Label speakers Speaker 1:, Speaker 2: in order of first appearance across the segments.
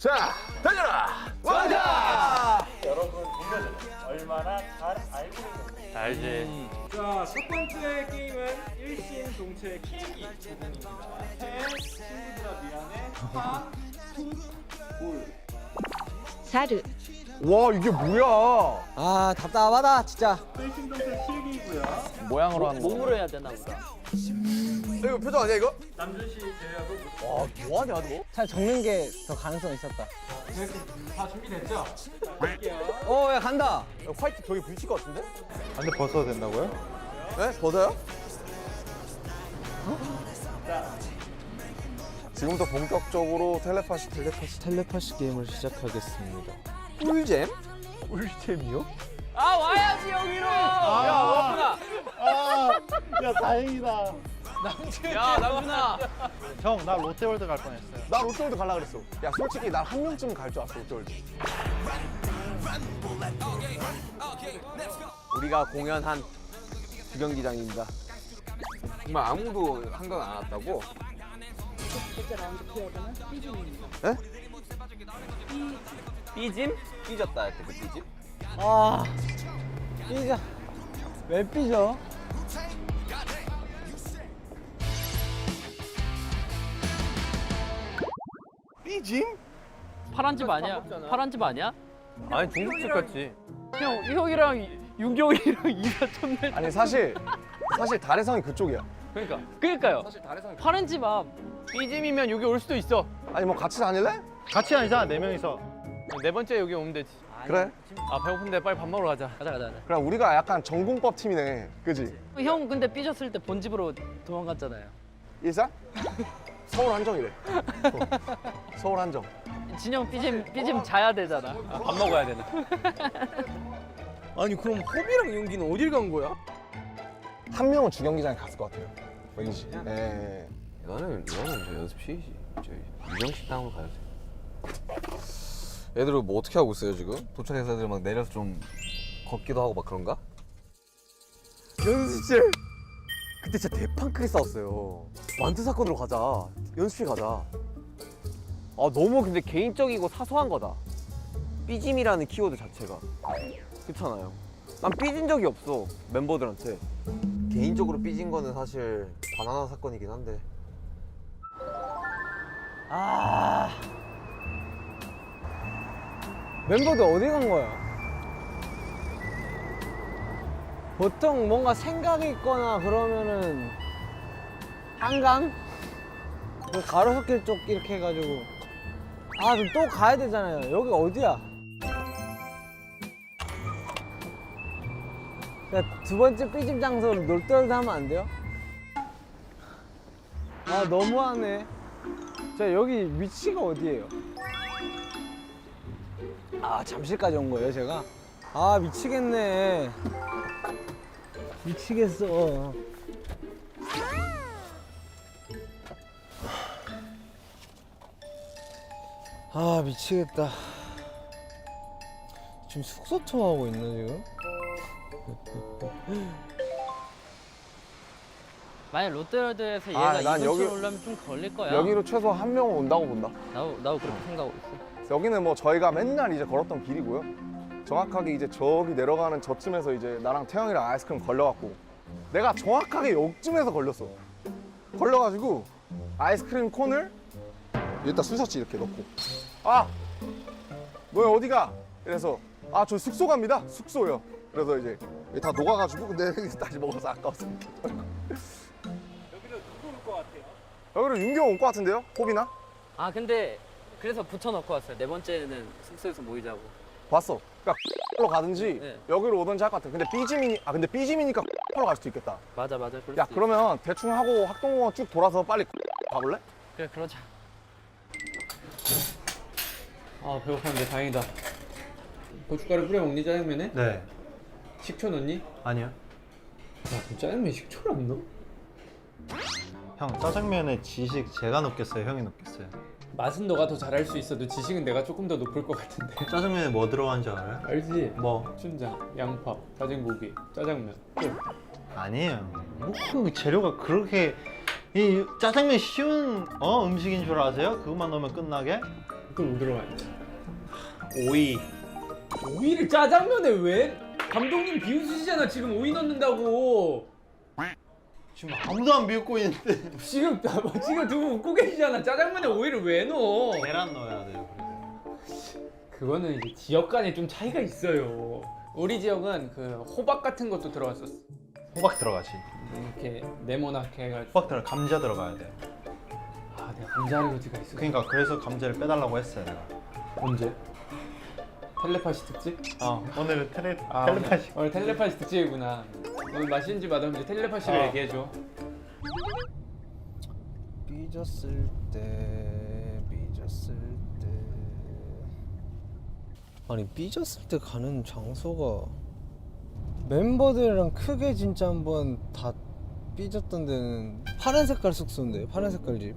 Speaker 1: 자, 달려라! 왕자!
Speaker 2: 여러분 동료들은 얼마나 잘 알고 있는지.
Speaker 3: 알지.
Speaker 2: 자, 첫 번째 게임은 일심동체 키우기 부분입니다. 친구들아 미안해. 파, 툭, 볼.
Speaker 4: 사르.
Speaker 1: 와, 이게 뭐야?
Speaker 5: 아 답답하다 진짜.
Speaker 2: 일심동체 키우기고요.
Speaker 1: 모양으로 하는 거.
Speaker 3: 몸으로 해야 되나 보다.
Speaker 1: 이거 표정 아니야, 이거?
Speaker 2: 남준 씨 제외하고
Speaker 1: 와, 뭐하냐, 너?
Speaker 5: 잘 적는 게 더 가능성 있었다.
Speaker 2: 다 준비됐죠? 자, 갈게요.
Speaker 5: 야 간다.
Speaker 1: 화이트 벽에 부딪힐 것 같은데?
Speaker 6: 근데 벗어도 된다고요?
Speaker 1: 네? 벗어요? 지금부터 본격적으로 텔레파시 게임을 시작하겠습니다. 꿀잼? 꿀잼이요?
Speaker 3: 아 와야지 여기로. 야 왔구나.
Speaker 6: 야 다행이다.
Speaker 3: 야 남준아.
Speaker 6: 형 나 롯데월드 갈 뻔했어요.
Speaker 1: 나 롯데월드 갈라 그랬어. 야, 솔직히 난 한 명쯤 갈 줄 알았어, 롯데월드. 우리가 공연한 주경기장입니다. 정말 아무도 한강 안 왔다고? 에? 삐짐? 삐졌다 했대, 그 삐짐?
Speaker 5: 아 삐져. 왜 삐져?
Speaker 1: 삐짐?
Speaker 3: 파란 집 아니야? 파란 집 아니야?
Speaker 1: 아니, 중국집 같지.
Speaker 3: 형 형이랑 윤경이랑 이사 쳤네.
Speaker 1: 아니, 사실 달해성이 그쪽이야.
Speaker 3: 그러니까요.
Speaker 1: 사실 달해성이
Speaker 3: 파란 집 앞. 삐짐이면 여기 올 수도 있어.
Speaker 1: 아니, 뭐 같이 다닐래?
Speaker 6: 같이 다니자 4명이서.
Speaker 3: 네 번째 여기 오면 되지.
Speaker 1: 그래.
Speaker 3: 아 배고픈데 빨리 밥 먹으러 가자. 가자.
Speaker 1: 그래, 우리가 약간 전공법 팀이네. 그지?
Speaker 3: 형 근데 삐졌을 때 본집으로 도망갔잖아요.
Speaker 1: 일산? 서울 한정이래. 서울 한정.
Speaker 3: 진영 삐짐 자야 되잖아. 아, 밥 먹어야 되나?
Speaker 5: 아니 그럼 호비랑 용기는 어딜 간 거야?
Speaker 1: 한 명은 주경기장에 갔을 것 같아요. 왠지. 예.
Speaker 7: 이거는 저 연습실이지. 저희 유정식당으로 가야 돼.
Speaker 1: 애들 뭐 어떻게 하고 있어요 지금?
Speaker 7: 도착해서 애들 막 내려서 좀 걷기도 하고 막 그런가?
Speaker 1: 연습실. 그때 진짜 대판 크게 싸웠어요. 만두 사건으로 가자. 연습실 가자. 아 너무 근데 개인적이고 사소한 거다. 삐짐이라는 키워드 자체가. 그렇잖아요. 난 삐진 적이 없어 멤버들한테.
Speaker 7: 개인적으로 삐진 거는 사실 바나나 사건이긴 한데.
Speaker 5: 아 멤버들 어디 간 거야? 보통 뭔가 생각이 있거나 그러면은 한강? 그 가로수길 쪽 이렇게 해가지고 아 그럼 또 가야 되잖아요. 여기 어디야? 야, 두 번째 삐짐 장소로 롯데월드 하면 안 돼요? 아 너무하네. 자 여기 위치가 어디예요? 아 잠실까지 온 거예요 제가? 아 미치겠네. 미치겠어. 아 미치겠다. 지금 숙소 투어하고 있나 지금?
Speaker 3: 만약 롯데월드에서
Speaker 1: 아,
Speaker 3: 얘가
Speaker 1: 난
Speaker 3: 이 근처로
Speaker 1: 여기-
Speaker 3: 오려면 좀 걸릴 거야.
Speaker 1: 여기로 최소 한 명은 온다고 본다.
Speaker 3: 나도 그렇게 생각하고 있어.
Speaker 1: 여기는 뭐 저희가 맨날 이제 걸었던 길이고요. 정확하게 이제 저기 내려가는 저쯤에서 이제 나랑 태영이랑 아이스크림 걸려갖고 내가 정확하게 여기쯤에서 걸렸어. 걸려가지고 아이스크림 콘을 여기다 쑤셨지 이렇게 넣고 아! 너희 어디가? 그래서 아 저 숙소 갑니다. 숙소요. 그래서 이제 다 녹아가지고 근데 다시 먹어서 아까웠어.
Speaker 2: 여기로 누구 올 것 같아요?
Speaker 1: 여기로 윤경 올 것 같은데요? 호비나?
Speaker 3: 아 근데 그래서 붙여놓고 왔어요. 네 번째는 숙소에서 모이자고.
Speaker 1: 봤어. 그러니까 로 가든지
Speaker 3: 네.
Speaker 1: 여기로 오든지 할 것 같아. 근데 근데 삐짐이니까 로 갈 수도 있겠다.
Speaker 3: 맞아. 그럴
Speaker 1: 야
Speaker 3: 수도
Speaker 1: 그러면 대충 하고 학동공원 쭉 돌아서 빨리 가볼래?
Speaker 3: 있어. 그래 그러자. 아 배고팠는데 다행이다. 고춧가루 뿌려 먹니 짜장면에?
Speaker 6: 네.
Speaker 3: 식초 넣니?
Speaker 6: 아니요.
Speaker 3: 야 그럼 짜장면에 식초를 안 넣어?
Speaker 6: 형 짜장면에 지식 제가 넣겠어요? 형이 넣겠어요?
Speaker 8: 맛은 너가 더 잘할 수 있어도 지식은 내가 조금 더 높을 것 같은데.
Speaker 6: 짜장면에 뭐 들어간 줄 알아요?
Speaker 8: 알지?
Speaker 6: 뭐?
Speaker 8: 춘장, 양파, 다진 고기, 짜장면. 또
Speaker 6: 아니에요. 뭐 그 재료가 그렇게 이 짜장면 쉬운 음식인 줄 아세요? 그것만 넣으면 끝나게?
Speaker 8: 그럼 들어가야 돼.
Speaker 6: 오이.
Speaker 8: 오이를 짜장면에 왜? 감독님 비웃으시잖아. 지금 오이 넣는다고.
Speaker 6: 지금 아무도 안 비웃고 있는데.
Speaker 8: 지금 두 분 웃고 계시잖아. 짜장면에 오이를 왜 넣어?
Speaker 6: 계란 넣어야 돼요. 그래서.
Speaker 8: 그거는 이제 지역 간에 좀 차이가 있어요. 우리 지역은 그 호박 같은 것도 들어갔었어.
Speaker 6: 호박 들어가지.
Speaker 8: 이렇게 네모나게 해가지고.
Speaker 6: 호박 들어 감자 들어가야 돼.
Speaker 8: 아, 내가 감자 알러지가 있어.
Speaker 6: 그러니까 그래서 감자를 빼달라고 했어요 내가.
Speaker 8: 언제? 텔레파시 특집?
Speaker 6: 오늘은
Speaker 8: 아,
Speaker 6: 텔레파시.
Speaker 8: 오늘 텔레파시 특집이구나. 오늘 맛있는 집 맛없는지 텔레파시를 얘기해줘.
Speaker 5: 삐졌을 때 아니 삐졌을 때 가는 장소가 멤버들이랑 크게 진짜 한번 다 삐졌던 데는 파란 색깔 숙소인데 파란 색깔 집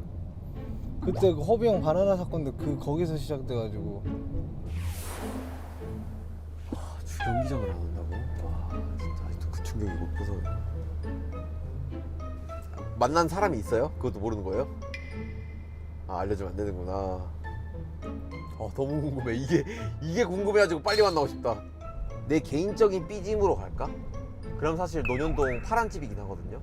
Speaker 5: 그때 그 허비 형 바나나 사건도 그 거기서 시작돼가지고
Speaker 7: 경기장을 안 한다고? 와 진짜 아직도 그 충격이 못 벗어. 만난 사람이 있어요? 그것도 모르는 거예요? 아 알려주면 안 되는구나. 너무 궁금해. 이게 궁금해가지고 빨리 만나고 싶다. 내 개인적인 삐짐으로 갈까? 그럼 사실 논현동 파란집이긴 하거든요.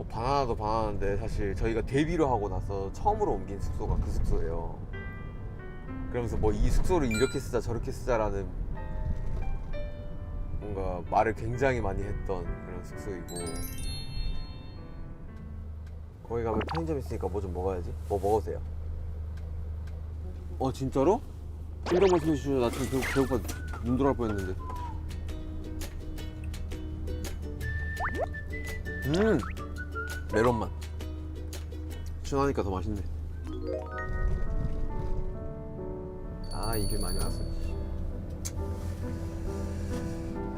Speaker 7: 바나나도 바나나인데 사실 저희가 데뷔를 하고 나서 처음으로 옮긴 숙소가 그 숙소예요. 그러면서 뭐 이 숙소를 이렇게 쓰자 저렇게 쓰자라는 뭔가 말을 굉장히 많이 했던 그런 숙소이고, 거기 가면 편의점 있으니까 뭐 좀 먹어야지. 뭐 먹으세요? 진짜로? 찜닭 말씀해 주시면 나 지금 배고파 눈 돌아갈 뻔했는데. 메론맛 시원하니까 더 맛있네. 이 길 많이 왔어.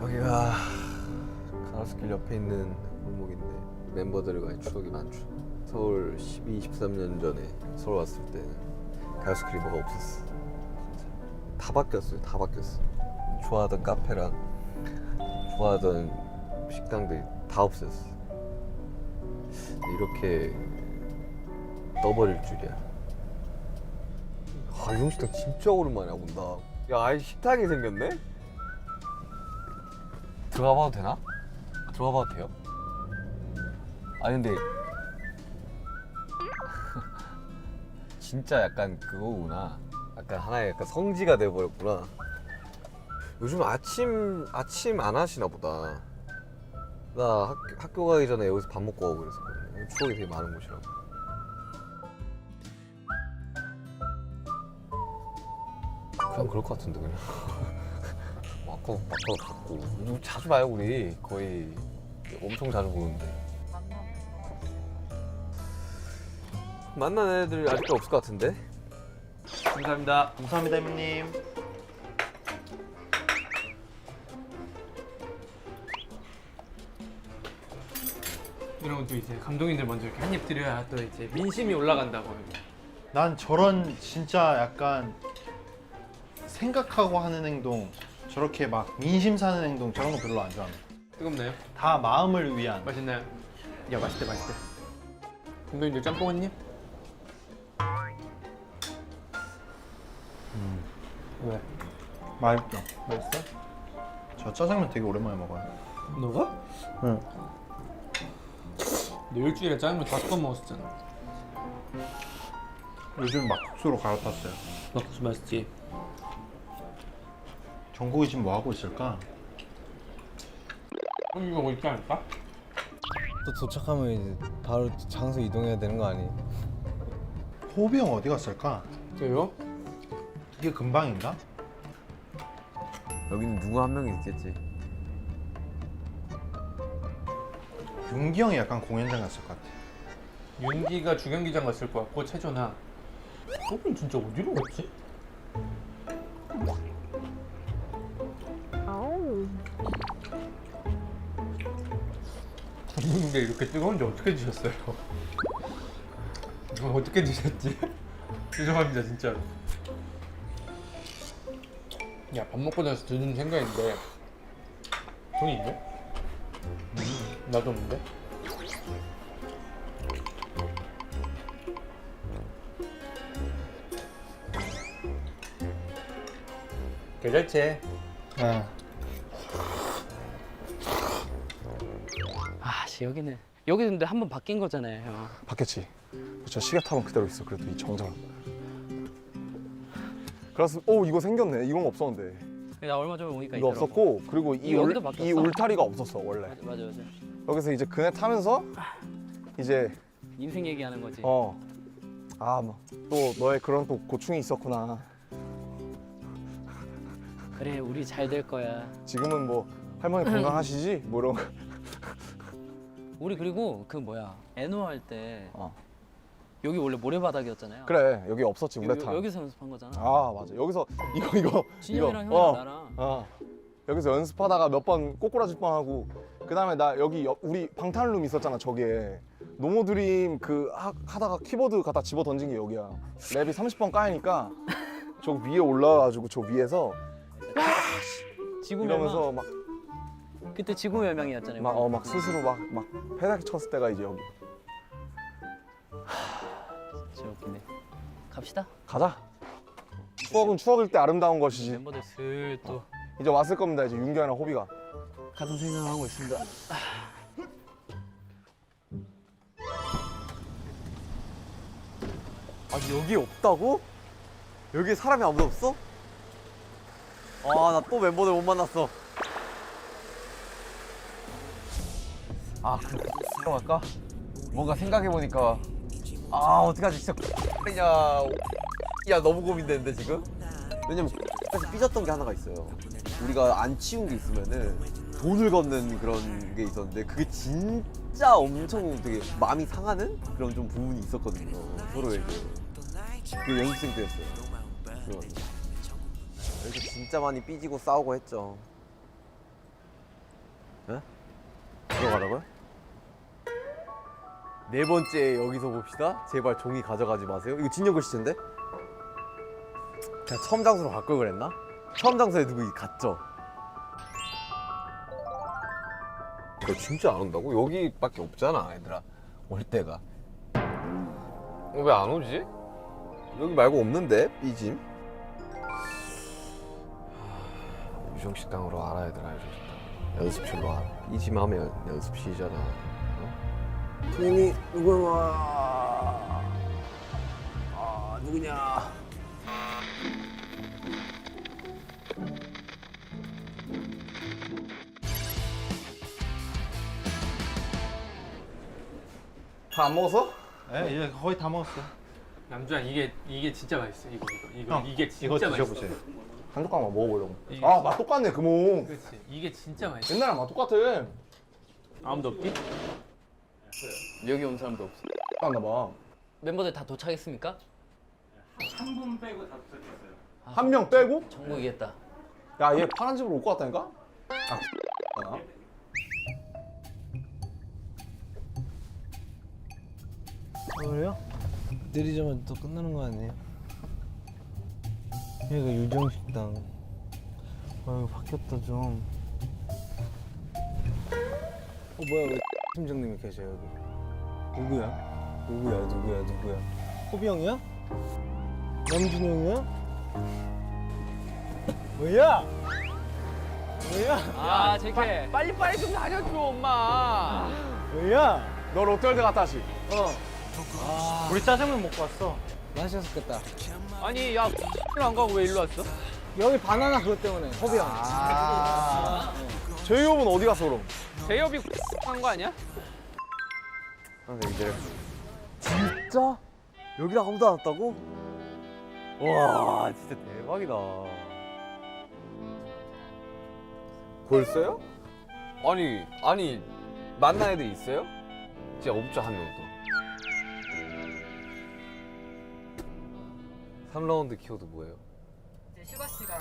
Speaker 7: 여기가 가로수길 옆에 있는 골목인데 멤버들과의 추억이 많죠. 서울 12, 13년 전에 서울 왔을 때는 가로수길이 뭐가 없었어. 진짜 다 바뀌었어요. 다 바뀌었어. 좋아하던 카페랑 좋아하던 식당들이 다 없어졌어. 이렇게 떠버릴 줄이야. 이 식당 진짜 오랜만에 온다. 야, 아예 식당이 생겼네? 들어가 봐도 되나? 들어가 봐도 돼요? 아니 근데 진짜 약간 그거구나. 약간 하나의 약간 성지가 돼버렸구나. 요즘 아침 안 하시나 보다. 나 학교 가기 전에 여기서 밥 먹고 가고 그랬었거든요. 추억이 되게 많은 곳이라고. 그냥 그럴 것 같은데 그냥. 아까도 갔고. 요즘 자주 봐요 우리. 거의 엄청 자주 보는데. 만난 애들 아직도 없을 것 같은데?
Speaker 6: 감사합니다. 감사합니다 형님.
Speaker 8: 이런 것도 이제 감독님들 먼저 이렇게 한 입 드려야 또 이제 민심이 올라간다고.
Speaker 6: 난 저런 진짜 약간 생각하고 하는 행동, 저렇게 막 민심 사는 행동 저런 거 별로 안 좋아합니다.
Speaker 8: 뜨겁나요?
Speaker 6: 다 마음을 위한.
Speaker 8: 맛있나요? 야, 맛있대. 감독님들 짬뽕 한 입? 왜?
Speaker 6: 맛있다.
Speaker 8: 맛있어?
Speaker 6: 저 짜장면 되게 오랜만에 먹어요.
Speaker 8: 너가?
Speaker 6: 응.
Speaker 8: 너 일주일에 짜장면 5번 먹었었잖아.
Speaker 6: 요즘 막국수로 갈아탔어요.
Speaker 8: 막국수 맛있지?
Speaker 6: 정국이 지금 뭐 하고 있을까?
Speaker 8: 이거 먹고 있지 않을까?
Speaker 5: 또 도착하면 이제 바로 장소 이동해야 되는 거 아니에요?
Speaker 6: 호비 형 어디 갔을까?
Speaker 8: 저요?
Speaker 6: 이게 금방인가?
Speaker 7: 여기는 누구 한 명이 있겠지.
Speaker 6: 윤기 형이 약간 공연장 갔을 것 같아.
Speaker 8: 윤기가 주경기장 갔을 것 같고 최조나. 저분 진짜 어디로 갔지? 근데 이렇게 뜨거운지 어떻게 드셨어요? 이거 어떻게 드셨지? 죄송합니다 진짜로. 야, 밥 먹고 나서 드는 생각인데 돈이 있네? 나도 없는데? 계절체.
Speaker 6: 네.
Speaker 9: 아씨 여기는 근데 한 번 바뀐 거잖아요 형.
Speaker 1: 바뀌었지. 저 시계탑은 그대로 있어. 그래도 이 정장. 그래서 이거 생겼네. 이건 없었는데.
Speaker 9: 나 얼마 전에 오니까
Speaker 1: 이거
Speaker 9: 있더라고.
Speaker 1: 없었고 그리고 이
Speaker 9: 여기도 바뀌었어?
Speaker 1: 이 울타리가 없었어 원래.
Speaker 9: 맞아.
Speaker 1: 여기서 이제 그네 타면서 이제
Speaker 9: 인생 얘기하는 거지.
Speaker 1: 뭐 또 너의 그런 또 고충이 있었구나.
Speaker 9: 그래 우리 잘 될 거야.
Speaker 1: 지금은 뭐 할머니 건강하시지? 뭐 이런 거.
Speaker 9: 우리 그리고 그 뭐야 애노 할 때
Speaker 1: 어.
Speaker 9: 여기 원래 모래바닥이었잖아요.
Speaker 1: 그래 여기 없었지 우레탄.
Speaker 9: 여기서 연습한 거잖아.
Speaker 1: 아 맞아. 여기서 이거
Speaker 9: 진영이랑
Speaker 1: 이거,
Speaker 9: 형이랑 나랑.
Speaker 1: 여기서 연습하다가 몇 번 꼬꾸라질 뻔하고 그 다음에 나 여기 우리 방탄룸 있었잖아 저기에 노모드림 그 하다가 키보드 갖다 집어 던진 게 여기야. 랩이 30번 까이니까 저 위에 올라와가지고 저 위에서
Speaker 9: 지구멸망.
Speaker 1: 이러면서 막
Speaker 9: 그때 지구멸망이었잖아요.
Speaker 1: 막 스스로 막 패다기 쳤을 때가 이제 여기.
Speaker 9: 진짜 웃기네. 갑시다.
Speaker 1: 가자. 추억은 추억일 때 아름다운 것이지.
Speaker 9: 멤버들 슬 또
Speaker 1: 이제 왔을 겁니다. 이제 윤경이랑 호비가.
Speaker 9: 가슴 생각하고 있습니다.
Speaker 7: 아니 여기 없다고? 여기 사람이 아무도 없어? 아 나 또 멤버들 못 만났어. 그럼 갈까? 뭔가 생각해보니까 어떡하지 진짜 야 너무 고민되는데 지금? 왜냐면 사실 삐졌던 게 하나가 있어요. 우리가 안 치운 게 있으면은 돈을 걷는 그런 게 있었는데 그게 진짜 엄청 되게 마음이 상하는 그런 좀 부분이 있었거든요 서로에게. 그 연습생 때였어요. 그래서 진짜 많이 삐지고 싸우고 했죠. 에? 들어가라고요? 네 번째 여기서 봅시다. 제발 종이 가져가지 마세요. 이거 진영 글씨인데? 그냥 처음 장소로 갈 걸 그랬나? 처음 장소에 누구 갔죠? 너 진짜 안 온다고? 여기밖에 없잖아 얘들아 올 때가.
Speaker 8: 왜 안 오지?
Speaker 7: 여기 말고 없는데 삐짐?
Speaker 8: 유정식당으로 알아 얘들아 유정식당. 연습실로 와. 삐짐하면 연습실이잖아.
Speaker 7: 승인이 누구야? 누구냐?
Speaker 1: 다 안 먹었어?
Speaker 6: 네, 이제 거의 다 먹었어요.
Speaker 3: 남주야 이게 진짜 맛있어. 이거
Speaker 6: 형,
Speaker 3: 이게
Speaker 6: 이거
Speaker 3: 진짜 맛있어.
Speaker 6: 드셔보세요.
Speaker 1: 한 조각만 먹어보려고.
Speaker 3: 이게-
Speaker 1: 맛 똑같네 금호.
Speaker 3: 그렇지. 이게 진짜 맛있어.
Speaker 1: 옛날랑 맛 똑같아.
Speaker 3: 아무도 없지?
Speaker 9: 여기 온 사람도 없어.
Speaker 1: 맞나 봐.
Speaker 9: 멤버들 다 도착했습니까?
Speaker 2: 한 분 빼고 다 도착했어요.
Speaker 1: 한 명 빼고?
Speaker 9: 정국이겠다.
Speaker 1: 야 얘 파란 집으로 올 것 같다니까?
Speaker 5: 그래요? 내리자마자 또 끝나는 거 아니에요? 여기가 유정식당. 이거 바뀌었다 좀. 뭐야 왜 팀장님이 계셔 여기? 누구야? 호비 형이야? 남준이 형이야? 뭐야?
Speaker 9: 아 JK.
Speaker 3: 빨리 좀 다녀줘 엄마.
Speaker 5: 뭐야?
Speaker 1: 너 롯데월드 갔다 하시.
Speaker 6: 우리 짜장면 먹고 왔어.
Speaker 5: 맛있었겠다.
Speaker 3: 아니 야 안 가고 왜 일로 왔어?
Speaker 5: 여기 바나나 그것 때문에 호비 형.
Speaker 1: 제이홉은 어디 갔어 그럼?
Speaker 3: 제이홉이 한 거 아니야?
Speaker 7: 선생님들 진짜? 여기랑 아무도 안 왔다고? 와 진짜 대박이다.
Speaker 8: 벌써요? 아니 만난 애들 있어요? 진짜 없죠 한 명도. 3라운드 키워드 뭐예요?
Speaker 10: 이제 슈가 씨가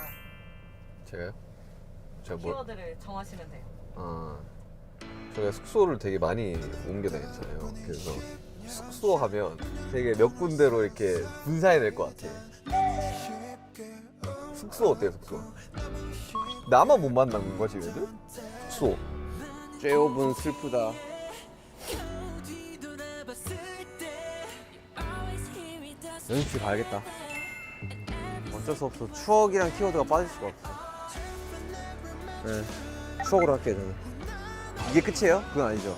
Speaker 8: 제가요? 제가 뭐?
Speaker 10: 키워드를 정하시면 돼요.
Speaker 8: 제가 숙소를 되게 많이 옮겨 다녔잖아요. 그래서 숙소 하면 되게 몇 군데로 이렇게 분산이 될 것 같아. 숙소 어때요, 숙소? 나만 못 만난 거지, 얘들? 숙소.
Speaker 7: 제이홉은 슬프다. 연습실 가야겠다. 어쩔 수 없어. 추억이랑 키워드가 빠질 수가 없어. 네, 추억으로 할게요 저는. 이게 끝이에요? 그건 아니죠.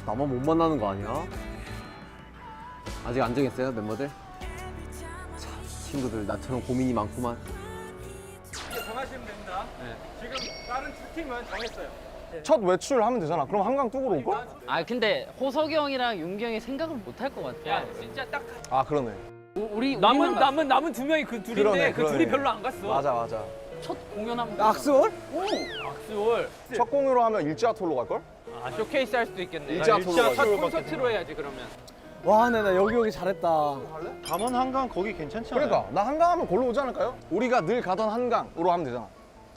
Speaker 7: 나만 못 만나는 거 아니야? 아직 안 정했어요 멤버들? 참 친구들 나처럼 고민이 많구만.
Speaker 3: 정하시면 됩니다. 지금 다른 두 팀은 정했어요.
Speaker 1: 첫 외출 하면 되잖아. 그럼 한강 뚝으로 올걸?
Speaker 9: 아 근데 호석이 형이랑 윤기 형이 생각을 못 할 것 같아.
Speaker 3: 야 진짜 딱
Speaker 1: 아 그러네.
Speaker 9: 우리
Speaker 3: 남은 두 명이 그 둘인데
Speaker 1: 그러네,
Speaker 3: 그
Speaker 1: 그러네.
Speaker 3: 둘이 별로 안 갔어.
Speaker 1: 맞아.
Speaker 9: 첫 공연하면
Speaker 5: 악수월?
Speaker 3: 악수월.
Speaker 1: 첫 공유로 하면 일지아톨로 갈걸?
Speaker 3: 아 쇼케이스 할 수도 있겠네.
Speaker 1: 일지아톨로
Speaker 3: 첫 콘서트로 해야지 그러면.
Speaker 5: 와, 근데 나 여기 잘했다.
Speaker 6: 담원 한강 거기 괜찮지 않아요?
Speaker 1: 그러니까 나 한강 하면 골로 오지 않을까요? 우리가 늘 가던 한강으로 하면 되잖아.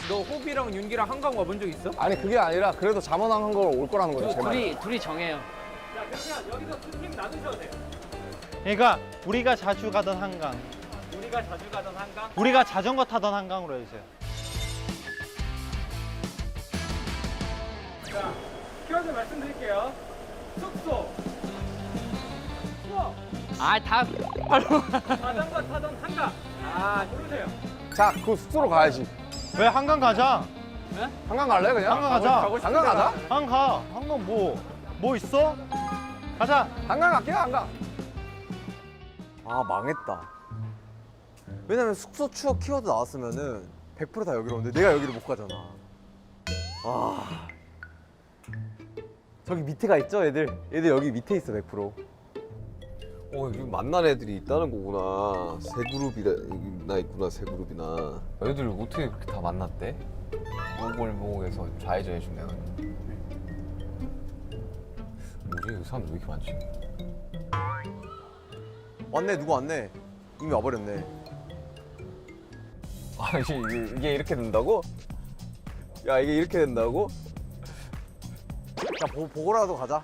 Speaker 3: 너 호비랑 윤기랑 한강 와본 적 있어?
Speaker 1: 아니 그게 아니라 그래도 잠원항 걸 올 거라는 거지 제 말.
Speaker 9: 둘이 정해요.
Speaker 3: 여기서 두 팀 나누셔도 돼.
Speaker 6: 그러니까 우리가 자주 가던 한강,
Speaker 3: 우리가 자주 가던 한강.
Speaker 6: 우리가 자전거 타던 한강으로 해주세요.
Speaker 3: 자, 키워드 말씀드릴게요. 숙소. 수업.
Speaker 9: 아다
Speaker 3: 자전거 타던 한강. 아 고르세요.
Speaker 1: 자, 그 숙소로 가야지.
Speaker 6: 왜 한강 가자?
Speaker 1: 한강 갈래 그냥?
Speaker 6: 한강 가자.
Speaker 1: 한강 가자.
Speaker 6: 한강 가. 한강 뭐 있어? 가자.
Speaker 1: 한강 갈게요 한강.
Speaker 7: 아 망했다. 왜냐면 숙소 추억 키워드 나왔으면은 100%다 여기로 오는데 내가 여기를 못 가잖아. 아 저기 밑에가 있죠 애들 여기 밑에 있어 100%.
Speaker 8: 여기 만난 애들이 있다는 거구나. 세 그룹이나 있구나, 세 그룹이나. 애들 어떻게 그렇게 다 만났대? 모골목에서 좌회전 해준대. 뭐지? 여기 사람들 왜 이렇게 많지?
Speaker 7: 왔네 누구 왔네. 이미 와버렸네.
Speaker 8: 아, 이게 이렇게 된다고? 야, 이게 이렇게 된다고?
Speaker 7: 자 보고라도 가자.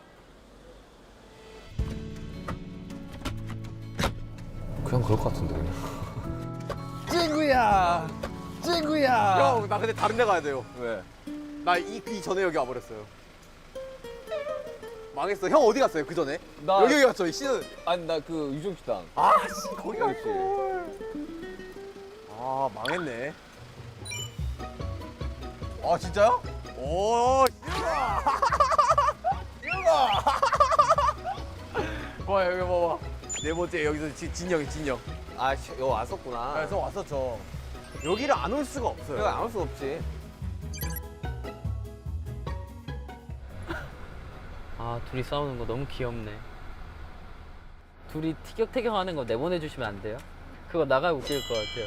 Speaker 8: 그냥 그럴 것 같은데, 그냥.
Speaker 7: 친구야. 형 나 근데 다른 데 가야 돼요.
Speaker 8: 왜?
Speaker 7: 나 이 전에 여기 와버렸어요. 망했어. 형 어디 갔어요 그 전에?
Speaker 8: 나-
Speaker 7: 여기 갔죠 이 씨는.
Speaker 8: 아니, 나 그 유정식당.
Speaker 7: 아씨 거기
Speaker 8: 여기.
Speaker 7: 아 망했네. 아 진짜요? 오 유가 와 여기 봐봐. 네 번째 여기서 진영.
Speaker 8: 아, 여기 왔었구나.
Speaker 7: 그래서 왔었죠. 여기를 안 올 수가 없어요.
Speaker 8: 여기 안 올 수 없지.
Speaker 9: 아 둘이 싸우는 거 너무 귀엽네. 둘이 티격태격하는 거 내보내주시면 안 돼요? 그거 나가 웃길 것 같아요.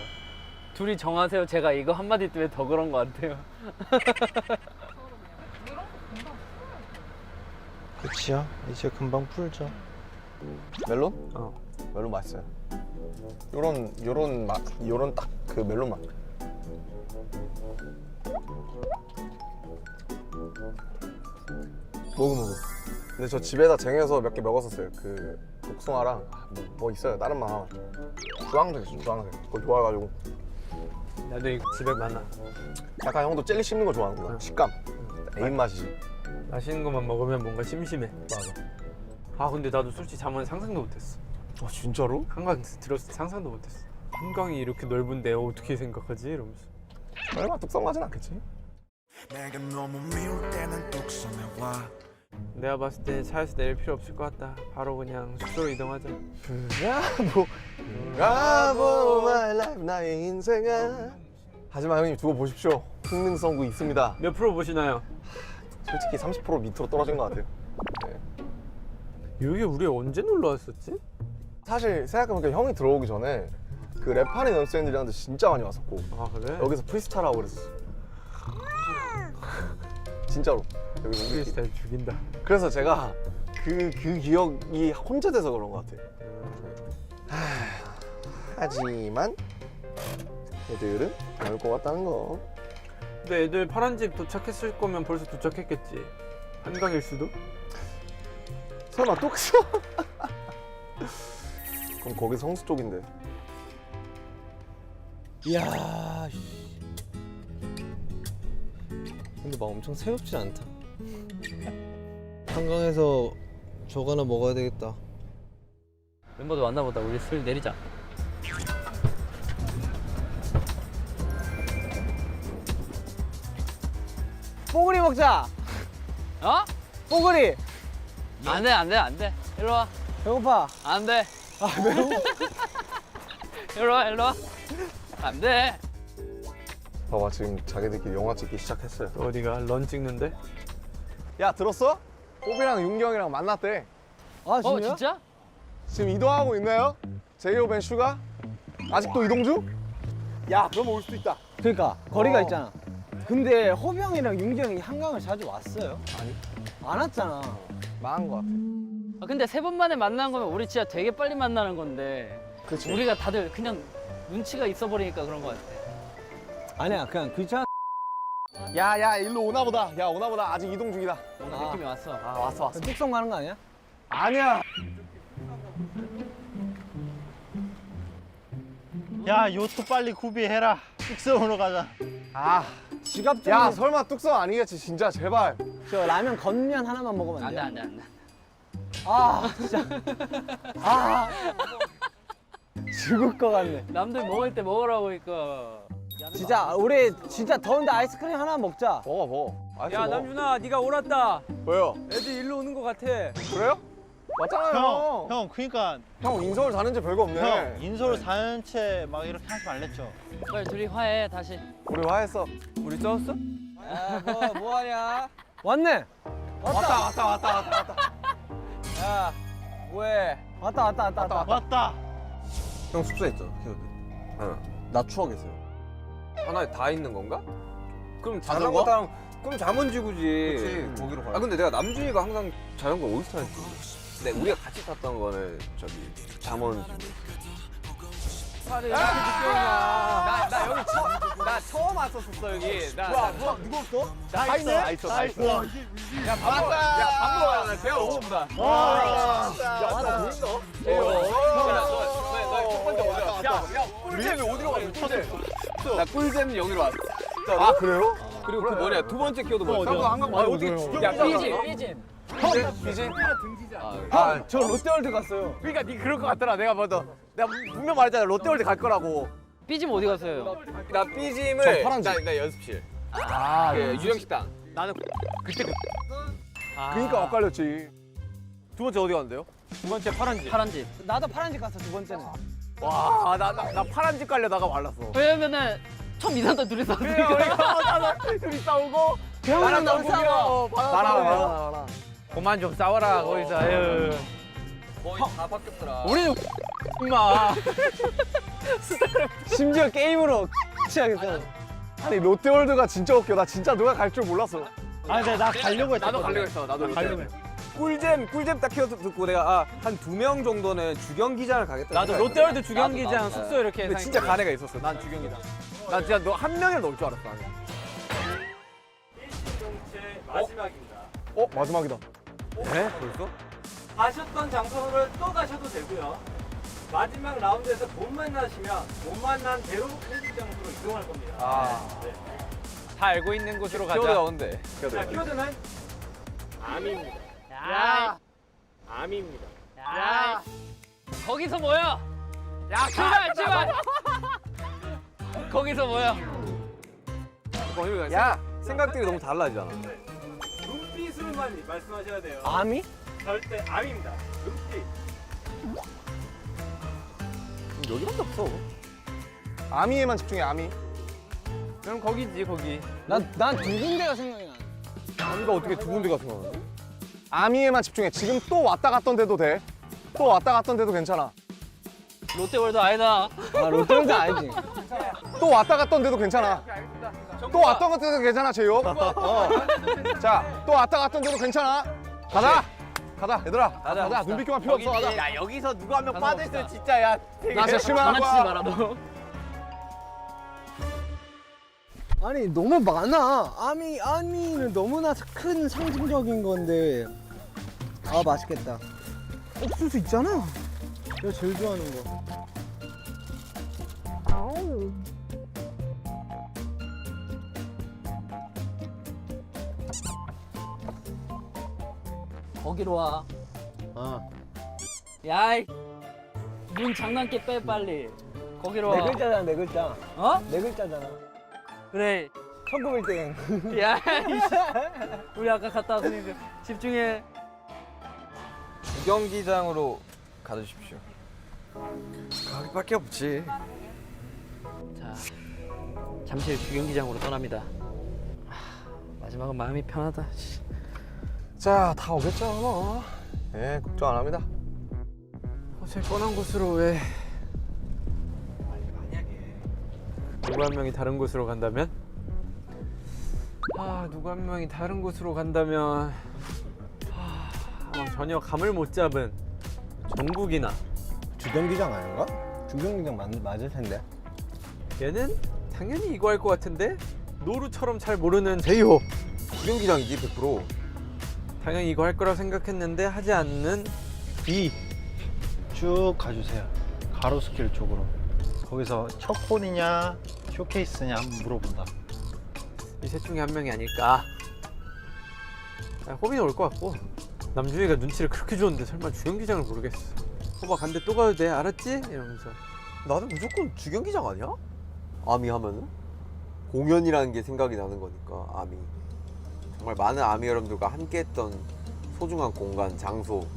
Speaker 9: 둘이 정하세요. 제가 이거 한마디 때문에 더 그런 것 같아요.
Speaker 6: 그치야. 이제 금방 풀죠.
Speaker 1: 멜론? 멜론 맛있어요. 요런 딱 그 멜론 맛. 먹어. 근데 저 집에다 쟁여서 몇 개 먹었었어요. 그 복숭아랑 뭐 있어요. 다른 맛 하나. 주황색 있어, 주황색. 그거 좋아해가지고.
Speaker 3: 나도 이거 집에 많아.
Speaker 1: 약간 형도 젤리 씹는 거 좋아하는구나. 식감. 애인 맛이지.
Speaker 3: 맛있는 것만 먹으면 뭔가 심심해. 맞아. 아 근데 나도 솔직히 잠은 상상도 못했어.
Speaker 1: 아 진짜로?
Speaker 3: 한강 들었을 때 상상도 못했어. 한강이 이렇게 넓은데 어떻게 생각하지? 이러면서.
Speaker 1: 얼마 뚝성하진 않겠지?
Speaker 11: 내가 너무 미울 때는 뚝섬에 와.
Speaker 3: 내가 봤을 때 차에서 내릴 필요 없을 것 같다. 바로 그냥 숙소로 이동하자.
Speaker 1: 브라보 마이 라이프 나의 인생아. 하지만 형님 두고 보십시오. 흥민성구 있습니다.
Speaker 3: 몇 프로 보시나요?
Speaker 1: 솔직히 30% 밑으로 떨어진 것 같아요. 네.
Speaker 3: 여기 우리 언제 놀러 왔었지?
Speaker 1: 사실 생각해보니까 형이 들어오기 전에 그 랩하는 연습생들이랑도 진짜 많이 왔었고
Speaker 3: 아 그래?
Speaker 1: 여기서 프리스타일 하고 그랬어. 진짜로. 여기 우리
Speaker 3: 프리스타일 죽인다.
Speaker 1: 그래서 제가 그 기억이 혼자 돼서 그런 것 같아요. 하지만 애들은 안 올 것 같다는 거.
Speaker 3: 근데 애들 파란 집 도착했을 거면 벌써 도착했겠지. 한강일 수도?
Speaker 1: 설마 또 갔어? 그럼 거기 성수 쪽인데.
Speaker 5: 이야.
Speaker 7: 근데 막 엄청 새롭진 않다. 한강에서 저거 하나 먹어야 되겠다.
Speaker 9: 멤버들 만나보다 우리 술 내리자.
Speaker 5: 뽀글이 먹자.
Speaker 9: 어?
Speaker 5: 뽀글이.
Speaker 9: 안돼. 일로 와.
Speaker 5: 배고파.
Speaker 9: 안돼.
Speaker 5: 아 매워.
Speaker 9: 일로 와. 안돼.
Speaker 1: 봐봐 지금 자기들끼리 영화 찍기 시작했어요.
Speaker 3: 어디가 런 찍는데?
Speaker 1: 야 들었어? 뽀비랑 윤경이랑 만났대.
Speaker 5: 아 진짜?
Speaker 9: 진짜?
Speaker 1: 지금 이동하고 있나요? 제이홉 앤 슈가? 아직도 이동 중? 야 그럼 올 수도 있다.
Speaker 5: 그러니까 거리가
Speaker 1: 어.
Speaker 5: 있잖아. 근데 호비 형이랑 윤기 형이 한강을 자주 왔어요?
Speaker 1: 아니.
Speaker 5: 안 왔잖아.
Speaker 1: 망한 거 같아.
Speaker 9: 근데 3번 만에 만난 거면 우리 진짜 되게 빨리 만나는 건데
Speaker 1: 그치.
Speaker 9: 우리가 다들 그냥 눈치가 있어 버리니까 그런 거 같아.
Speaker 5: 아니야 그냥 귀찮아.
Speaker 1: 야야 일로 오나 보다. 야 오나 보다. 아직 이동 중이다.
Speaker 9: 뭔가
Speaker 5: 아.
Speaker 9: 느낌이 왔어.
Speaker 1: 아 왔어.
Speaker 5: 뚝성 가는 거 아니야?
Speaker 1: 아니야.
Speaker 6: 야 요트 빨리 구비해라. 숙소로 가자.
Speaker 1: 아.
Speaker 5: 지갑 좀.
Speaker 1: 야 설마 뚝섬 아니겠지 진짜 제발.
Speaker 5: 저 라면 건면 하나만 먹으면 안
Speaker 9: 안돼
Speaker 5: 돼요?
Speaker 9: 안돼.
Speaker 5: 아 진짜. 아. 죽을 것 같네.
Speaker 9: 남들 먹을 때 먹으라고 이거.
Speaker 5: 진짜 우리 진짜 더운데 아이스크림 하나 먹자.
Speaker 1: 먹어. 아이스
Speaker 3: 야
Speaker 1: 먹어.
Speaker 3: 남준아 네가 옳았다.
Speaker 1: 왜요?
Speaker 3: 애들 일로 오는 거 같아.
Speaker 1: 그래요? 맞잖아요.
Speaker 6: 형 그러니까
Speaker 1: 형 인서울 사는 지 별거 없네.
Speaker 6: 형 인서울 사는 채 막 이렇게 하지 말랬죠.
Speaker 9: 빨리 둘이 화해 다시.
Speaker 1: 우리 화했어.
Speaker 3: 우리 싸웠어?
Speaker 5: 뭐 하냐? 왔네.
Speaker 1: 왔다.
Speaker 5: 야 뭐해? 왔다.
Speaker 6: 왔다.
Speaker 8: 형 숙소에 있잖아. 하나. 나 추억했어요. 하나에 다 있는 건가? 그럼
Speaker 7: 자전거?
Speaker 8: 그럼 잠원지구지.
Speaker 7: 그치, 거기로 가야
Speaker 8: 아 근데 내가 남준이가 항상 자전거 어디서 타는지. 근데 우리가 같이 탔던 거는 저기 잠원지구.
Speaker 3: 차를 이렇게 늦게 오냐. 나 여기 나 처음 왔었어 여기.
Speaker 1: 뭐야 누구 없어?
Speaker 6: 나 있어.
Speaker 1: 나 있어.
Speaker 3: 야 밥 먹어. 밥 먹어야 돼. 배가 고프다.
Speaker 1: 야 보인다.
Speaker 3: 너첫 번째 어디야? 야 꿀잼이 어디로 갔어? 나 꿀잼 여기로 왔어.
Speaker 1: 아 그래요?
Speaker 8: 그리고 그 뭐냐 두 번째 키워드 뭐였어?
Speaker 1: 형 한강 많이
Speaker 3: 어떻게
Speaker 1: 오세요.
Speaker 3: 야
Speaker 9: 삐짐.
Speaker 3: 비진.
Speaker 5: 저 롯데월드 갔어요.
Speaker 3: 그러니까 네 그럴 것 같더라. 내가 분명 말했잖아. 롯데월드 갈 거라고.
Speaker 9: 삐짐 어디 갔어요?
Speaker 8: 나
Speaker 1: 저
Speaker 8: 삐짐을
Speaker 1: 파란색.
Speaker 8: 나 연습실.
Speaker 3: 아
Speaker 8: 그 유령식당.
Speaker 3: 나는 그때
Speaker 1: 그러니까 엇갈렸지.
Speaker 3: 두 번째 어디 갔는데요? 두 번째 파란 집.
Speaker 9: 파란 집.
Speaker 5: 나도 파란 집 갔어 두 번째는.
Speaker 3: 와나 파란 집 가려다가 말랐어.
Speaker 9: 왜냐면은 처음 이사다 둘이 싸우니까.
Speaker 3: 우리가 둘이 싸우고
Speaker 5: 형이랑 나랑 싸워.
Speaker 1: 나랑.
Speaker 3: 그만 좀 싸워라 거기서. 아유.
Speaker 8: 거의 다 바뀌었더라.
Speaker 3: 우리는 임마.
Speaker 5: 심지어 게임으로 취하겠어.
Speaker 1: 아니 롯데월드가 진짜 웃겨. 나 진짜 누가 갈 줄 몰랐어.
Speaker 6: 아 근데 나 가려고 했어.
Speaker 3: 나도 가려고 했어. 나도
Speaker 6: 가려고 했어.
Speaker 8: 꿀잼 딱 키워드 듣고 내가 한 2명 정도는 주경기장을 가겠다.
Speaker 3: 나도 롯데월드 주경기장 숙소 이렇게.
Speaker 8: 근데 진짜
Speaker 3: 생각했어.
Speaker 8: 간 애가 있었어.
Speaker 3: 난 주경기장. 난 진짜 너 한 명이라도 올 줄 알았어. 나는.
Speaker 2: 일시동체 마지막입니다.
Speaker 1: 마지막이다.
Speaker 8: 네? 벌써?
Speaker 2: 가셨던 장소를 또 가셔도 되고요. 마지막 라운드에서 못 만나시면 못 만난 대로 일시 장소로 이동할 겁니다. 네.
Speaker 3: 다 알고 있는 곳으로
Speaker 8: 키워드가
Speaker 3: 가자.
Speaker 8: 온대.
Speaker 2: 자, 키워드는 암입니다.
Speaker 9: 야.
Speaker 2: 암입니다.
Speaker 9: 야. 거기서 모여. 야, 출발. 거기서 모여.
Speaker 8: 야 생각들이 너무 달라지잖아.
Speaker 2: 눈빛으로만 말씀하셔야 돼요.
Speaker 5: 아미?
Speaker 2: 절대 암입니다. 눈빛.
Speaker 8: 여기밖에 없어.
Speaker 1: 아미에만 집중해 아미.
Speaker 3: 그럼 거기지 거기.
Speaker 5: 난 두 군데가 생각이 나.
Speaker 1: 아미가 어떻게 두 군데가 생각나지? 아미에만 집중해. 지금 또 왔다 갔던 데도 돼. 또 왔다 갔던 데도 괜찮아.
Speaker 9: 롯데월드 아니다.
Speaker 5: 아 롯데월드 알지?
Speaker 1: 또 왔다 갔던 데도 괜찮아. 또 왔다 갔던 데도 괜찮아 제이홉. 자, 또 왔다 갔던 데도 괜찮아. 가자 얘들아. 가자. 눈빛 교환 필요 없어. 가자.
Speaker 3: 야 여기서 누가 한 명 빠져있으면 진짜 야.
Speaker 1: 나 진짜 실망한
Speaker 9: 장난치지
Speaker 1: 거야.
Speaker 9: 마라 너.
Speaker 5: 아니 너무 많아. 아미는 너무나 큰 상징적인 건데. 아 맛있겠다. 옥수수 있잖아. 내가 제일 좋아하는 거.
Speaker 9: 거기로 와.
Speaker 5: 아.
Speaker 9: 야이. 눈 장난기 빼 빨리. 거기로 와.
Speaker 5: 네 글자잖아 네 글자.
Speaker 9: 어?
Speaker 5: 네 글자잖아.
Speaker 9: 그래.
Speaker 5: 천국 1등.
Speaker 9: 야, 이씨. 우리 아까 갔다 왔으니까 집중해.
Speaker 8: 주경기장으로 가주십시오. 거기밖에 없지.
Speaker 9: 자, 잠실 주경기장으로 떠납니다. 마지막은 마음이 편하다. 씨.
Speaker 1: 자, 다 오겠죠 뭐. 예, 걱정 안 합니다.
Speaker 3: 제일 뻔한 곳으로 왜? 누구 한 명이 다른 곳으로 간다면? 누구 한 명이 다른 곳으로 간다면 전혀 감을 못 잡은 정국이나.
Speaker 5: 주경기장 아닌가? 주경기장 맞을 텐데.
Speaker 3: 얘는 당연히 이거 할 것 같은데 노루처럼 잘 모르는
Speaker 7: 제이호 주경기장이지 100%.
Speaker 3: 당연히 이거 할 거라고 생각했는데 하지 않는 B.
Speaker 6: 쭉 가주세요. 가로수길 쪽으로. 거기서 첫 홀이냐 쇼케이스냐 한번 물어본다.
Speaker 3: 이 셋 중에 한 명이 아닐까. 호빈이 올 것 같고 남준이가 눈치를 그렇게 줬는데 설마 주경기장을 모르겠어. 호바 간대 또 가도 돼 알았지? 이러면서.
Speaker 7: 나는 무조건 주경기장 아니야? 아미 하면은 공연이라는 게 생각이 나는 거니까. 아미 정말 많은 아미 여러분들과 함께했던 소중한 공간, 장소인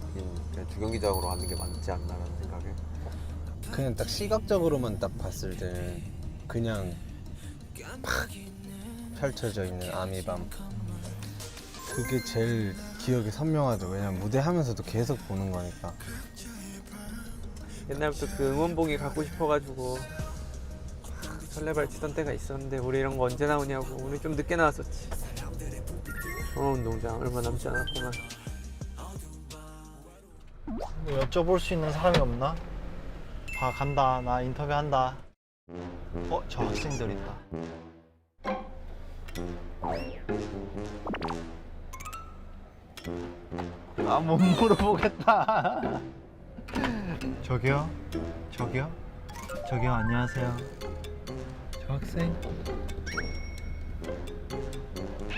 Speaker 7: 그냥 주경기장으로 가는 게 맞지 않나라는 생각에.
Speaker 5: 그냥 딱 시각적으로만 딱 봤을 때 그냥 팍 펼쳐져 있는 아미밤. 그게 제일 기억에 선명하죠. 왜냐면 무대하면서도 계속 보는 거니까.
Speaker 3: 옛날부터 그 응원봉이 갖고 싶어가지고 설레발 치던 때가 있었는데 우리 이런 거 언제 나오냐고. 우리 좀 늦게 나왔었지. 운동장 얼마 남지 않았구만.
Speaker 6: 뭐 여쭤볼 수 있는 사람이 없나? 간다. 나 인터뷰한다. 저 학생들 있다. 못 물어보겠다. 저기요? 안녕하세요. 저 학생?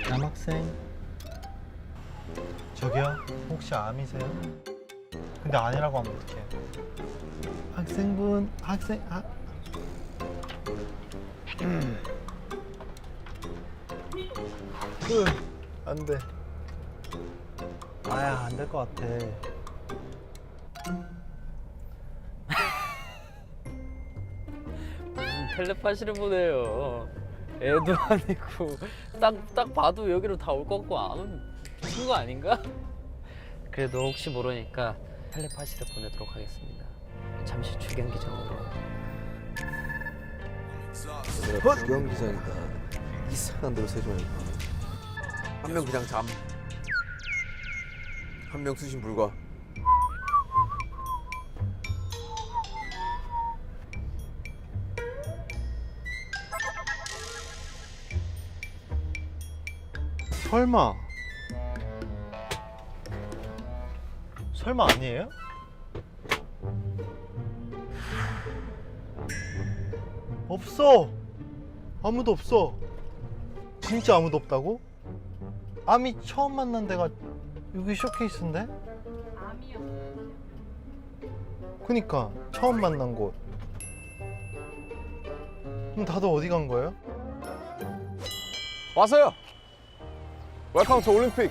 Speaker 6: 남학생? 저기요? 혹시 암이세요? 근데 아니라고 하면 어떡해? 안 돼. 안 될 것 같아.
Speaker 9: 무슨 텔레파시를 보내요. 애도 아니고 딱 봐도 여기로 다 올 것 같고 안 오면 미친 거 아닌가? 그래도 혹시 모르니까 텔레파시를 보내도록 하겠습니다. 잠시 주경기장으로.
Speaker 7: 내가 주경기장이니까 이상한 대로 세줘야겠다. 한 명 그냥 잠, 한 명 수신 불가.
Speaker 6: 설마 아니에요? 없어. 아무도 없어. 진짜 아무도 없다고? 아미 처음 만난 데가 여기 쇼케이스인데? 그니까 처음 만난 곳. 그럼 다들 어디 간 거예요?
Speaker 1: 왔어요. 웰컴 투 올림픽.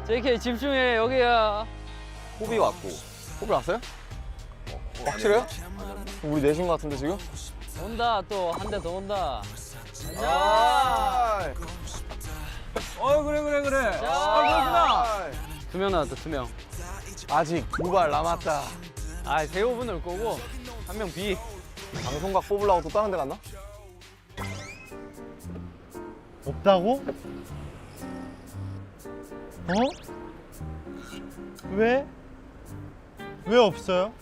Speaker 9: JK 집중해. 여기야.
Speaker 7: 호비 왔고.
Speaker 1: 호비 왔어요? 확실해요? 우리 넷인 것 같은데 지금?
Speaker 9: 온다. 또 한 대 더 온다.
Speaker 1: 아, 그래.
Speaker 9: 자, 두 명 나왔다. 2명.
Speaker 1: 아직 2발 남았다.
Speaker 9: 대호분 올 거고 한 명 B.
Speaker 1: 방송각 뽑으려고 또 다른 데 갔나?
Speaker 6: 없다고? 왜? 왜 없어요?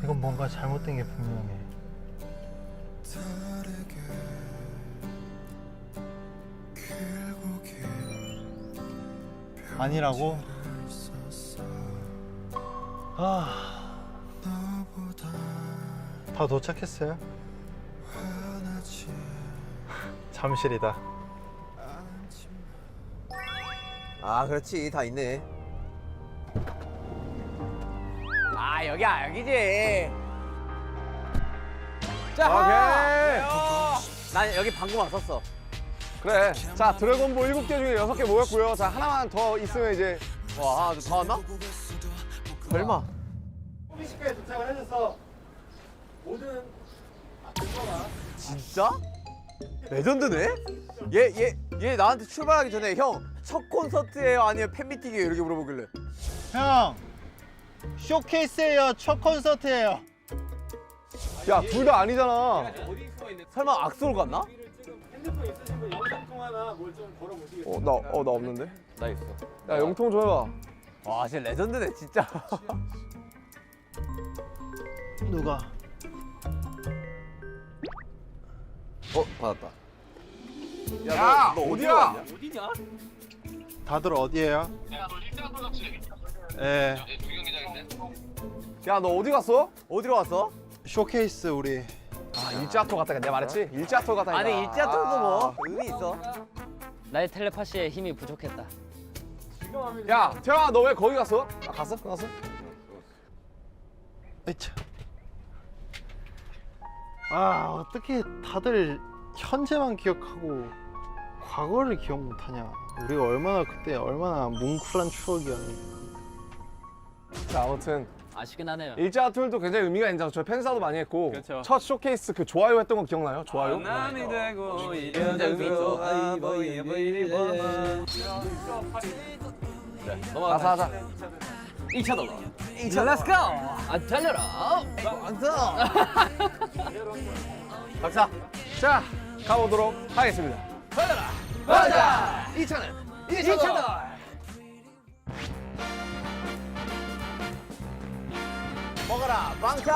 Speaker 6: 이건 뭔가 잘못된 게 분명해. 아니라고? 다 도착했어요? 잠실이다.
Speaker 7: 그렇지, 다 있네. 아 여기야 여기지.
Speaker 5: 자,
Speaker 1: 오케이.
Speaker 7: 난 여기 방금 왔었어.
Speaker 1: 그래. 자, 드래곤볼 7개 중에 6개 모였고요. 자, 하나만 더 있으면 이제
Speaker 7: 와 하나 더 왔나? 설마.
Speaker 2: 호비시카에 도착을 해줘서 모든
Speaker 7: 진짜? 레전드네? 얘 나한테 출발하기 전에 형 첫 콘서트예요 아니면 팬미팅이에요 이렇게 물어보길래
Speaker 6: 형 쇼케이스예요. 첫 콘서트예요.
Speaker 1: 야, 둘 다 아니잖아.
Speaker 7: 설마 악수로 갔나?
Speaker 2: 핸드폰 있으신 분 영상 통화나 뭘 좀 걸어보시겠어요?
Speaker 1: 나 없는데.
Speaker 7: 나 있어.
Speaker 1: 야, 영통 좀 해봐.
Speaker 7: 와 진짜 레전드네 진짜.
Speaker 6: 누가?
Speaker 8: 받았다.
Speaker 1: 야,
Speaker 7: 너
Speaker 1: 어디야?
Speaker 2: 어디냐?
Speaker 6: 다들 어디에요? 예.
Speaker 1: 야, 너 어디 갔어?
Speaker 7: 어디로 왔어?
Speaker 6: 쇼케이스 우리.
Speaker 1: 아, 일지아토 갔다. 내가 말했지? 일지아토 갔다.
Speaker 7: 아니 일지아토도 뭐 의미 있어.
Speaker 9: 나의 텔레파시에 힘이 부족했다.
Speaker 1: 야, 태영아, 너 왜 거기 갔어? 아, 갔어? 끝났어?
Speaker 6: 에이차. 아 어떻게 다들 현재만 기억하고 과거를 기억 못하냐. 우리가 얼마나 뭉클한 추억이었는데.
Speaker 1: 자, 아무튼
Speaker 9: 아쉽긴 하네요.
Speaker 1: 일지아토도 굉장히 의미가 있는 장소. 저희 팬사도 많이 했고.
Speaker 3: 그렇죠.
Speaker 1: 첫 쇼케이스 그 좋아요 했던 거 기억나요? 좋아요?
Speaker 3: 남이 되고
Speaker 7: 진짜 의미 있어.
Speaker 1: 가서 하자.
Speaker 7: 2차 dollar.
Speaker 5: Let's go.
Speaker 9: 아 달려라.
Speaker 7: 박사.
Speaker 1: 자, 가보도록 하겠습니다. 가자! 2차는
Speaker 7: 먹어라 방탄.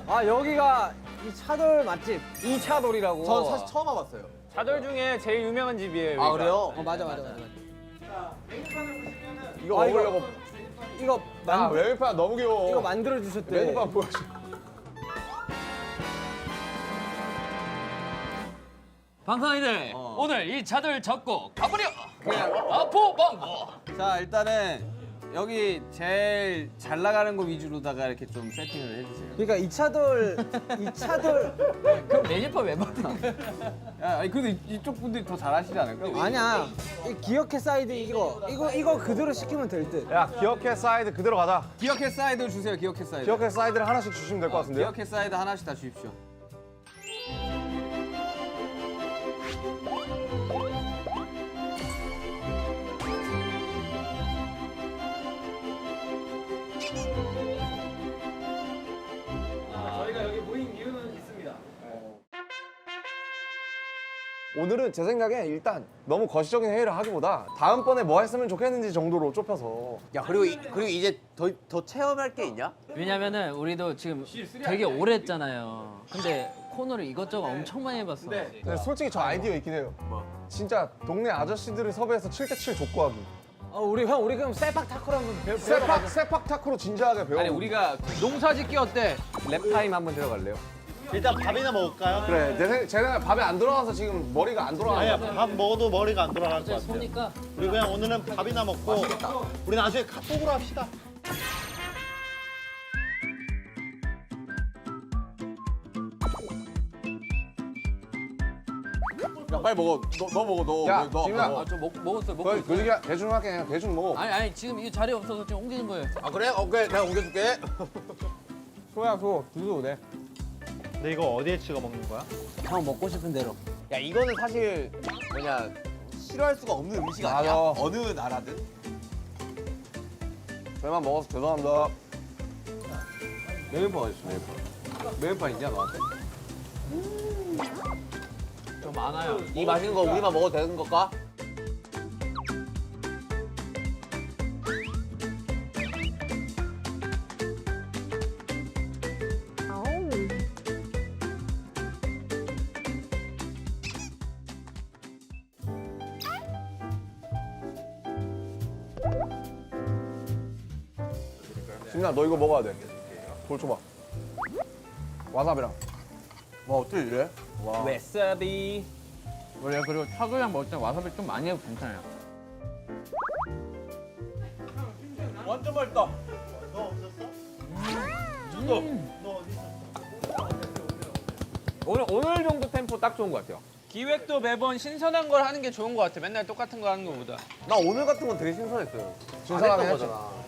Speaker 5: 아, 여기가 이 차돌 맛집. 이 차돌이라고.
Speaker 7: 전 사실 처음 와봤어요.
Speaker 3: 차돌 중에 제일 유명한 집이에요.
Speaker 7: 아
Speaker 3: 여기가.
Speaker 7: 그래요?
Speaker 5: 맞아.
Speaker 2: 자, 메뉴판을 보시면은
Speaker 1: 이거 먹으려고.
Speaker 5: 이거
Speaker 1: 아, 메뉴판 너무 귀여워.
Speaker 5: 이거 만들어 주셨대.
Speaker 1: 메뉴판 보여줘.
Speaker 9: 방탄이들 오늘 이 차들 잡고 가버려. 아포방고.
Speaker 3: 자, 일단은 여기 제일 잘 나가는 거 위주로다가 이렇게 좀 세팅을 해주세요.
Speaker 5: 그러니까 이 차돌
Speaker 9: 그럼 메뉴판 왜 만나?
Speaker 3: 야, 아니 근데 이쪽 분들이 더 잘하시지 않을까?
Speaker 5: 아니야. 이 기억해 사이드 이거 그대로 시키면 될 듯.
Speaker 1: 야, 기억해 사이드 그대로 가자.
Speaker 3: 기억해 사이드 주세요. 기억해 사이드.
Speaker 1: 기억해 사이드를 하나씩 주시면 될 것 같은데요?
Speaker 3: 기억해 사이드 하나씩 다 주십시오.
Speaker 2: 저희가 여기 모인 이유는 있습니다.
Speaker 1: 오늘은 제 생각에 일단 너무 거시적인 회의를 하기보다 다음번에 뭐 했으면 좋겠는지 정도로 좁혀서.
Speaker 7: 야 그리고 이제 더 체험할 게 있냐?
Speaker 9: 왜냐면은 우리도 지금 되게 오래 했잖아요. 근데 코너를 이것저것 엄청 많이 해봤어.
Speaker 1: 근데 솔직히 저 아이디어 있긴 해요. 진짜 동네 아저씨들을 섭외해서 7대7 족구하기.
Speaker 5: 우리 그럼 세팍 타크로 한번 배워봐.
Speaker 1: 세팍 타크로 진지하게 배워.
Speaker 3: 아니 우리가 농사짓기 어때? 랩타임 한번 들어갈래요?
Speaker 6: 일단 밥이나 먹을까요?
Speaker 1: 그래, 제 생각에 밥에 안 들어가서 지금 머리가 안 돌아가.
Speaker 6: 아니야 밥 먹어도 머리가 안 돌아갈 것 같아요.
Speaker 9: 소니까
Speaker 6: 우리 그냥 오늘은 밥이나 먹고 우리 나중에 카톡으로 합시다.
Speaker 7: 야 빨리 먹어. 너 먹어 너.
Speaker 1: 야,
Speaker 7: 너
Speaker 1: 지민아.
Speaker 7: 먹어.
Speaker 9: 좀 먹었어요. 먹고
Speaker 1: 거의
Speaker 9: 있어요.
Speaker 1: 그 얘기 대충 할게. 그냥 대충 먹어.
Speaker 9: 아니 지금 이 자리 없어서 지금 옮기는 거예요.
Speaker 7: 아 그래? 오케이 내가 옮겨줄게.
Speaker 1: 소야, 두도 돼.
Speaker 6: 근데 이거 어디에 찍어 먹는 거야?
Speaker 5: 형 먹고 싶은 대로.
Speaker 7: 야 이거는 사실 뭐냐 싫어할 수가 없는 음식 아니야?
Speaker 1: 맞아.
Speaker 7: 어느 나라든.
Speaker 1: 저희만 먹어서 죄송합니다.
Speaker 8: 메뉴판 어딨어 메뉴판? 메뉴판 있냐 너한테?
Speaker 9: 좀 많아요.
Speaker 7: 이 맛있는 거 우리만 먹어도 되는 걸까?
Speaker 1: 지민아, 너 이거 먹어야 돼. 돌 줘봐. 와사비랑.
Speaker 7: 와 어떻게 이래?
Speaker 3: 와사비. 원래 그리고 차돌이랑 먹을 때 와사비 좀 많이 해도 괜찮아요.
Speaker 6: 완전 맛있다. 너 없었어?
Speaker 8: 오늘 정도 템포 딱 좋은 것 같아요.
Speaker 3: 기획도 매번 신선한 걸 하는 게 좋은 것 같아. 맨날 똑같은 거 하는 것보다.
Speaker 7: 나 오늘 같은 건 되게 신선했어요.
Speaker 1: 신선하긴
Speaker 7: 안
Speaker 1: 했지.
Speaker 7: 했던 거잖아.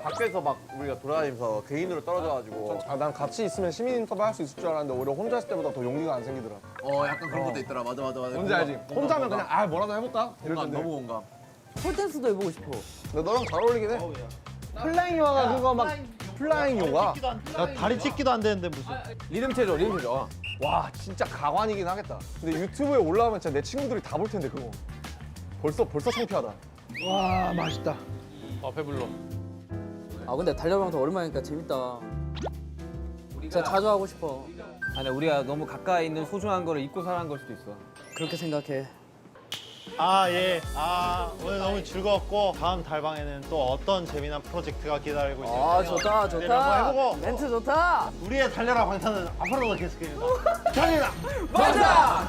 Speaker 7: 밖에서 막 우리가 돌아다니면서 개인으로 떨어져가지고
Speaker 1: 난 같이 있으면 시민 인터뷰 할 수 있을 줄 알았는데 오히려 혼자 있을 때보다 더 용기가 안 생기더라.
Speaker 7: 약간 그런 것도 있더라. 맞아.
Speaker 1: 뭔지 알지? 혼자면 그냥 아 뭐라도 해볼까? 이럴
Speaker 7: 공감,
Speaker 1: 텐데.
Speaker 7: 너무 공감.
Speaker 5: 폴댄스도 해보고 싶어.
Speaker 1: 근데 너랑 잘 어울리긴 해.
Speaker 5: 플라잉 요가 그거 막
Speaker 1: 플라잉 요가.
Speaker 6: 야, 다리 찢기도 안 되는데 무슨.
Speaker 1: 리듬 체조. 와 진짜 가관이긴 하겠다. 근데 유튜브에 올라오면 진짜 내 친구들이 다 볼 텐데 그거. 벌써 창피하다.
Speaker 5: 와 맛있다.
Speaker 3: 배불러.
Speaker 9: 아 근데 달려가면 더 오랜만이니까 재밌다. 진짜 자주 하고 싶어.
Speaker 8: 아니 우리가 너무 가까이 있는 소중한 거를 잊고 살아간 걸 수도 있어.
Speaker 9: 그렇게 생각해.
Speaker 6: 예. 오늘 너무 즐거웠고 다음 달방에는 또 어떤 재미난 프로젝트가 기다리고 있을지.
Speaker 9: 아 좋다
Speaker 6: 기대를 한번 해보고
Speaker 9: 멘트 좋다.
Speaker 6: 우리의 달려라 방탄은 앞으로도 계속됩니다. 달려라.
Speaker 9: 맞아.